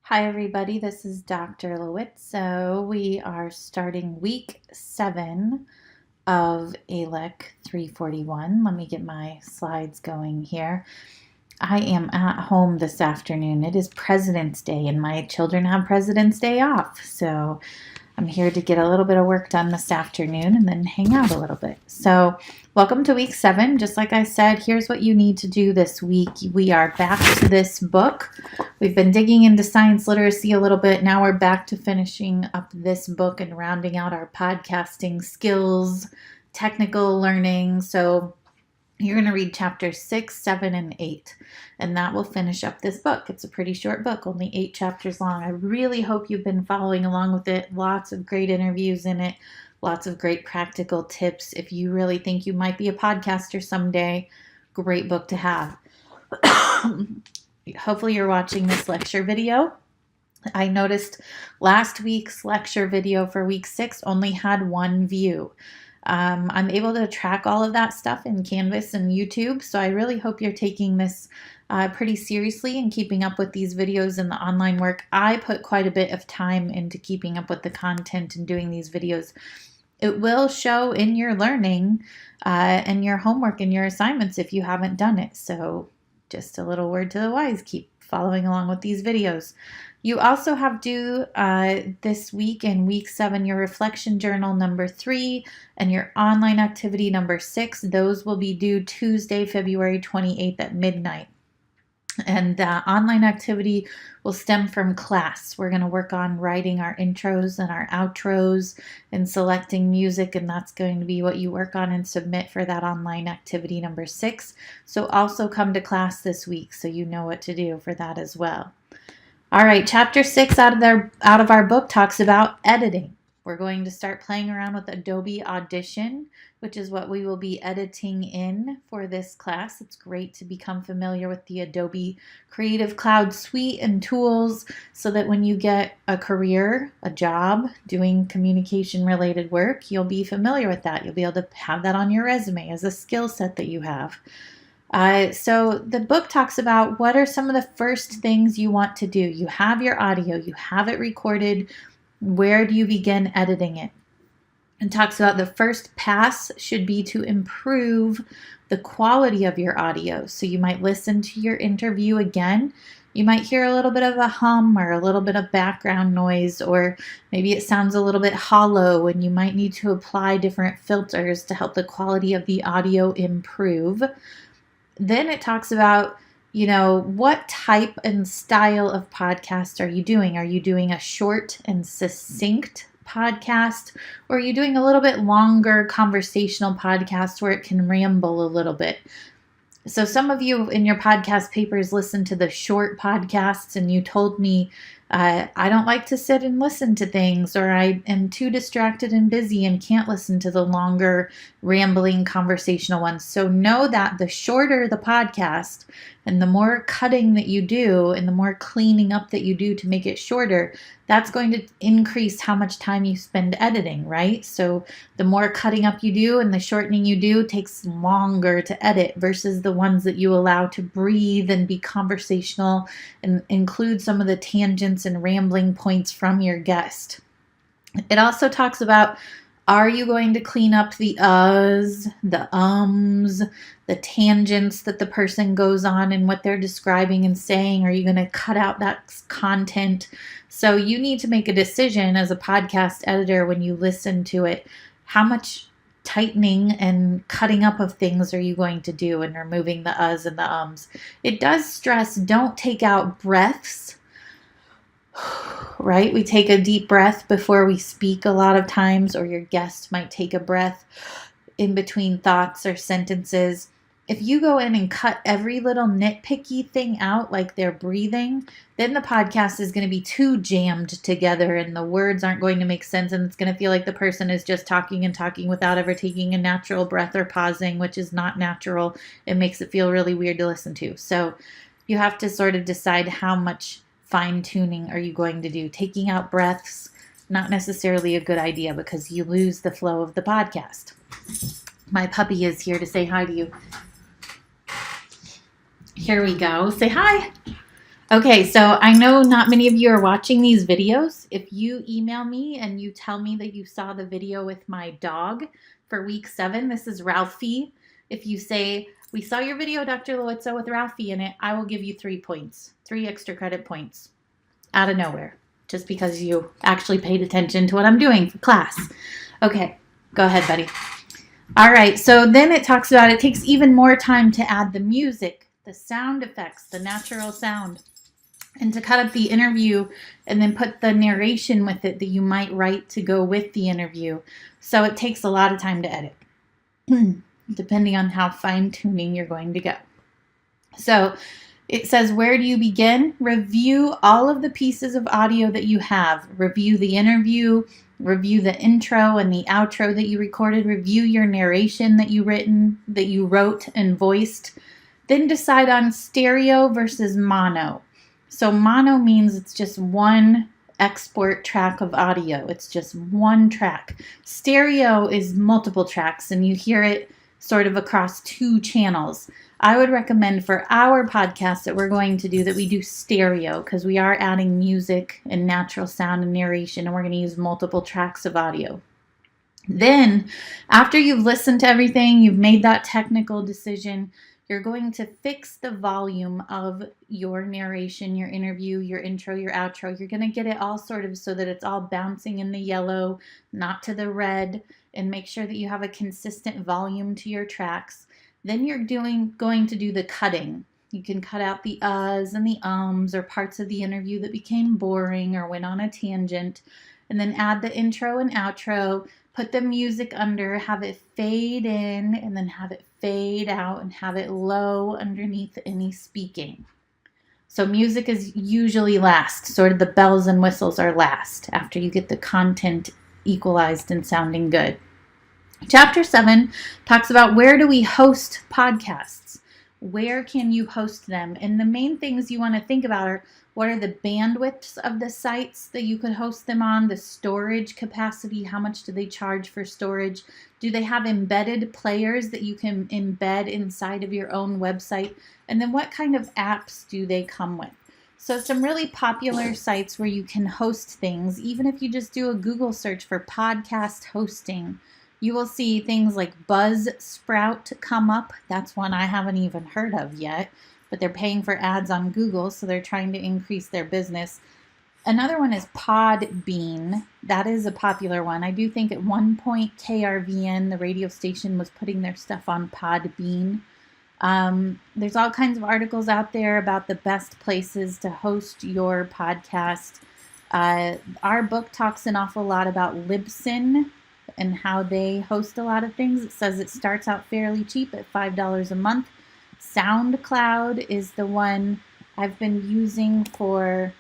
Hi, everybody. This is Dr. Lewitt. So we are starting week 7 of ALEC 341. Let me get my slides going here. I am at home this afternoon. It is President's Day, and my children have President's Day off. So I'm here to get a little bit of work done this afternoon and then hang out a little bit. So welcome to week 7. Just like I said, here's what you need to do this week. We are back to this book. We've been digging into science literacy a little bit. Now we're back to finishing up this book and rounding out our podcasting skills, technical learning. So you're going to read chapters 6, 7, and 8, and that will finish up this book. It's a pretty short book, only 8 chapters long. I really hope you've been following along with it. Lots of great interviews in it, lots of great practical tips. If you really think you might be a podcaster someday, great book to have. Hopefully you're watching this lecture video. I noticed last week's lecture video for week 6 only had 1 view. I'm able to track all of that stuff in Canvas and YouTube, so I really hope you're taking this pretty seriously and keeping up with these videos and the online work. I put quite a bit of time into keeping up with the content and doing these videos. It will show in your learning and your homework and your assignments if you haven't done it. So just a little word to the wise, keep following along with these videos. You also have due this week in week 7 your reflection journal number 3 and your online activity number 6. Those will be due Tuesday, February 28th at midnight. And the online activity will stem from class. We're going to work on writing our intros and our outros and selecting music, and that's going to be what you work on and submit for that online activity number 6. So also come to class this week so you know what to do for that as well. All right, chapter 6 out of our book talks about editing. We're going to start playing around with Adobe Audition, which is what we will be editing in for this class. It's great to become familiar with the Adobe Creative Cloud suite and tools so that when you get a career, a job, doing communication-related work, you'll be familiar with that. You'll be able to have that on your resume as a skill set that you have. So the book talks about what are some of the first things you want to do. You have your audio, you have it recorded. Where do you begin editing it? And talks about the first pass should be to improve the quality of your audio. So you might listen to your interview again. You might hear a little bit of a hum or a little bit of background noise, or maybe it sounds a little bit hollow and you might need to apply different filters to help the quality of the audio improve. Then it talks about, what type and style of podcast are you doing? Are you doing a short and succinct podcast, or are you doing a little bit longer conversational podcast where it can ramble a little bit? So some of you in your podcast papers listen to the short podcasts, and you told me, I don't like to sit and listen to things, or I am too distracted and busy and can't listen to the longer, rambling, conversational ones. So know that the shorter the podcast and the more cutting that you do and the more cleaning up that you do to make it shorter, that's going to increase how much time you spend editing, right? So the more cutting up you do and the shortening you do takes longer to edit versus the ones that you allow to breathe and be conversational and include some of the tangents and rambling points from your guest. It also talks about, are you going to clean up the uhs, the ums, the tangents that the person goes on and what they're describing and saying? Are you going to cut out that content? So you need to make a decision as a podcast editor when you listen to it. How much tightening and cutting up of things are you going to do and removing the uhs and the ums? It does stress, don't take out breaths. Right? We take a deep breath before we speak a lot of times, or your guest might take a breath in between thoughts or sentences. If you go in and cut every little nitpicky thing out, like they're breathing, then the podcast is going to be too jammed together and the words aren't going to make sense, and it's going to feel like the person is just talking and talking without ever taking a natural breath or pausing, which is not natural. It makes it feel really weird to listen to. So you have to sort of decide how much fine-tuning are you going to do. Taking out breaths, not necessarily a good idea because you lose the flow of the podcast. My puppy is here to say hi to you. Here we go. Say hi. Okay, so I know not many of you are watching these videos. If you email me and you tell me that you saw the video with my dog for week 7, this is Ralphie. If you say, we saw your video, Dr. Lowitza, with Ralphie in it, I will give you 3 points, 3 extra credit points out of nowhere, just because you actually paid attention to what I'm doing for class. Okay, go ahead, buddy. All right, so then it talks about it takes even more time to add the music, the sound effects, the natural sound, and to cut up the interview and then put the narration with it that you might write to go with the interview. So it takes a lot of time to edit, depending on how fine-tuning you're going to go. So it says, where do you begin? Review all of the pieces of audio that you have. Review the interview, review the intro and the outro that you recorded, review your narration that you wrote and voiced. Then decide on stereo versus mono. So mono means it's just one export track of audio. It's just one track. Stereo is multiple tracks, and you hear it sort of across 2 channels. I would recommend for our podcast that we're going to do that we do stereo, because we are adding music and natural sound and narration, and we're going to use multiple tracks of audio. Then, after you've listened to everything, you've made that technical decision, you're going to fix the volume of your narration, your interview, your intro, your outro. You're going to get it all sort of so that it's all bouncing in the yellow, not to the red, and make sure that you have a consistent volume to your tracks. Then you're going to do the cutting. You can cut out the uhs and the ums or parts of the interview that became boring or went on a tangent, and then add the intro and outro. Put the music under, have it fade in, and then have it fade out, and have it low underneath any speaking. So music is usually last, sort of the bells and whistles are last, after you get the content equalized and sounding good. Chapter 7 talks about where do we host podcasts? Where can you host them? And the main things you want to think about are, what are the bandwidths of the sites that you could host them on? The storage capacity, how much do they charge for storage? Do they have embedded players that you can embed inside of your own website? And then what kind of apps do they come with? So some really popular sites where you can host things, even if you just do a Google search for podcast hosting, you will see things like Buzzsprout come up. That's one I haven't even heard of yet, but they're paying for ads on Google, so they're trying to increase their business. Another one is Podbean. That is a popular one. I do think at one point KRVN, the radio station, was putting their stuff on Podbean. There's all kinds of articles out there about the best places to host your podcast. Our book talks an awful lot about Libsyn and how they host a lot of things. It says it starts out fairly cheap at $5 a month. SoundCloud is the one I've been using for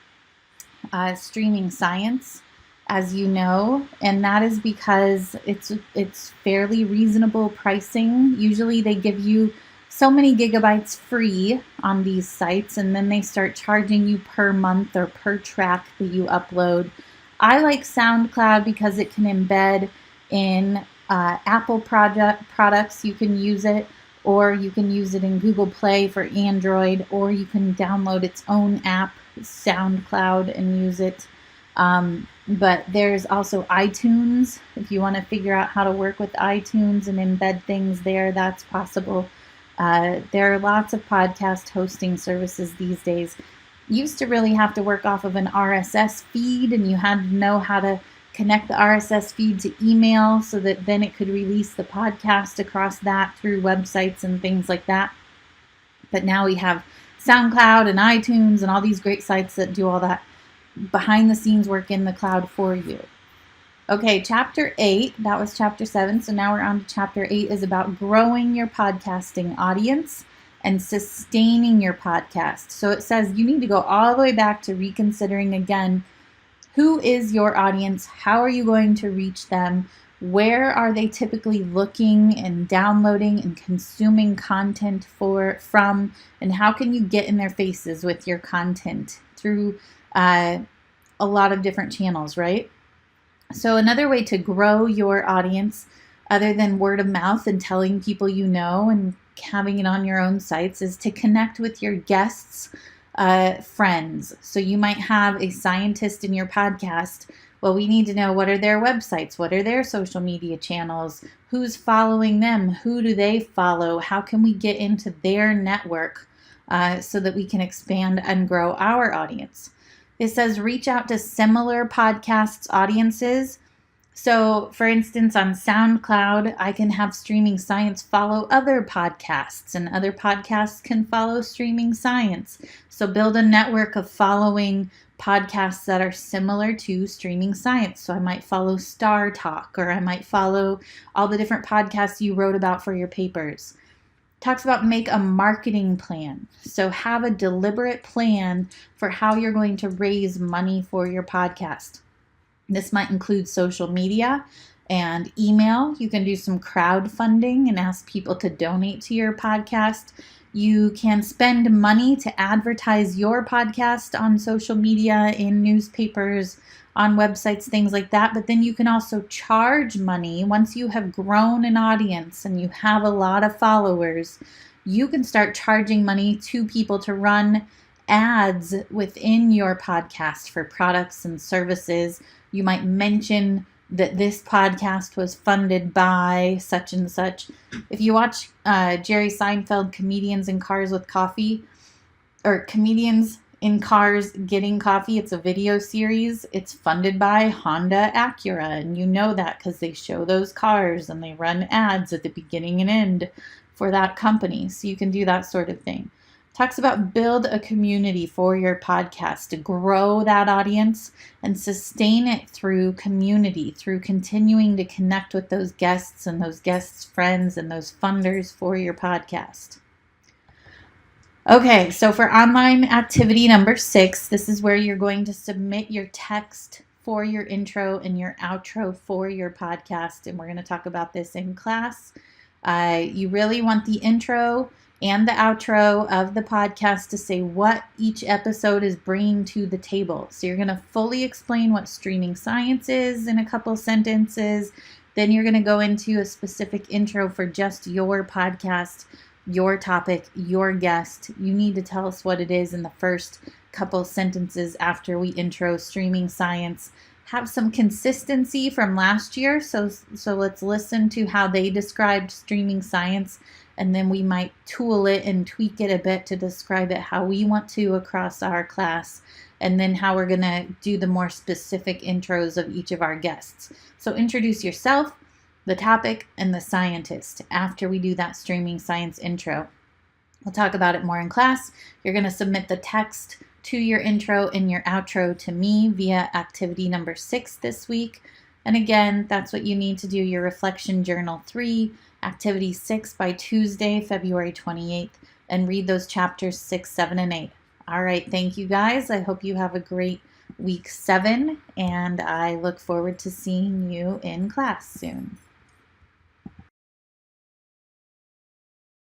streaming science, as you know, and that is because it's fairly reasonable pricing. Usually they give you so many gigabytes free on these sites, and then they start charging you per month or per track that you upload. I like SoundCloud because it can embed in Apple products. You can use it, or you can use it in Google Play for Android, or you can download its own app, SoundCloud, and use it. But there's also iTunes. If you want to figure out how to work with iTunes and embed things there, that's possible. There are lots of podcast hosting services these days. You used to really have to work off of an RSS feed, and you had to know how to connect the RSS feed to email so that then it could release the podcast across that through websites and things like that. But now we have SoundCloud and iTunes and all these great sites that do all that behind the scenes work in the cloud for you. Okay, chapter 8, that was chapter 7. So now we're on to chapter 8, is about growing your podcasting audience and sustaining your podcast. So it says you need to go all the way back to reconsidering again, who is your audience? How are you going to reach them? Where are they typically looking and downloading and consuming content from? And how can you get in their faces with your content through a lot of different channels, right? So another way to grow your audience, other than word of mouth and telling people you know and having it on your own sites, is to connect with your guests friends. So you might have a scientist in your podcast. Well, we need to know, what are their websites? What are their social media channels? Who's following them? Who do they follow? How can we get into their network so that we can expand and grow our audience? It says reach out to similar podcasts audiences. So, for instance, on SoundCloud, I can have Streaming Science follow other podcasts, and other podcasts can follow Streaming Science. So, build a network of following podcasts that are similar to Streaming Science. So, I might follow Star Talk, or I might follow all the different podcasts you wrote about for your papers. Talks about make a marketing plan. So, have a deliberate plan for how you're going to raise money for your podcast. This might include social media and email. You can do some crowdfunding and ask people to donate to your podcast. You can spend money to advertise your podcast on social media, in newspapers, on websites, things like that. But then you can also charge money. Once you have grown an audience and you have a lot of followers, you can start charging money to people to run ads within your podcast for products and services. You might mention that this podcast was funded by such and such. If you watch Jerry Seinfeld, Comedians in Cars with Coffee, or Comedians in Cars Getting Coffee, it's a video series. It's funded by Honda Acura, and you know that because they show those cars and they run ads at the beginning and end for that company. So you can do that sort of thing. Talks about build a community for your podcast to grow that audience and sustain it through community, through continuing to connect with those guests and those guests' friends and those funders for your podcast. Okay, so for online activity number 6, this is where you're going to submit your text for your intro and your outro for your podcast, and we're going to talk about this in class. You really want the intro and the outro of the podcast to say what each episode is bringing to the table. So you're going to fully explain what Streaming Science is in a couple sentences. Then you're going to go into a specific intro for just your podcast, your topic, your guest. You need to tell us what it is in the first couple sentences after we intro Streaming Science. Have some consistency from last year. So let's listen to how they described Streaming Science, and then we might tool it and tweak it a bit to describe it how we want to across our class, and then how we're going to do the more specific intros of each of our guests. So introduce yourself, the topic, and the scientist after we do that Streaming Science intro. We'll talk about it more in class. You're going to submit the text to your intro and your outro to me via activity number 6 this week. And again, that's what you need to do your Reflection Journal 3, Activity 6 by Tuesday, February 28th, and read those chapters 6, 7, and 8. All right, thank you guys. I hope you have a great week 7, and I look forward to seeing you in class soon.